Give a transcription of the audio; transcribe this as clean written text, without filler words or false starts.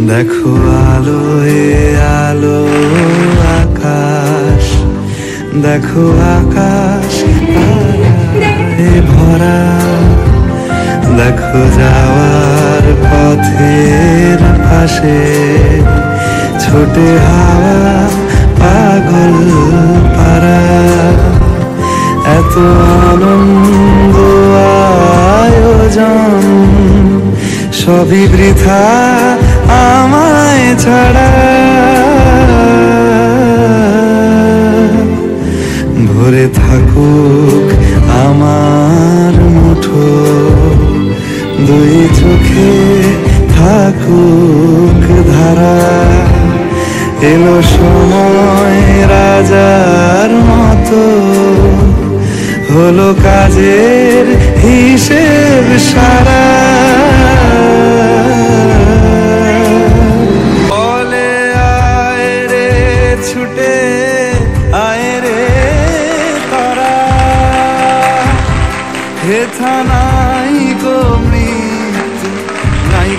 দেখো আলোয় আলো আকাশ, দেখো আকাশ তারায় ভরা, দেখো যাওয়ার পথের পাশে ছোটে হাওয়া পাগল পারা। এত আনন্দ আয়োজন সবই বৃথা আমায় ছাড়া। ভরে থাকুক আমার মুঠো, দুই চোখে থাকুক ধারা। এলো সময় রাজার মতো, হলো কাজের হিসেব সারা। বলে আয় রে ছুটে আয় রে তারা, হেথা নাই গো মৃত্যু নাই।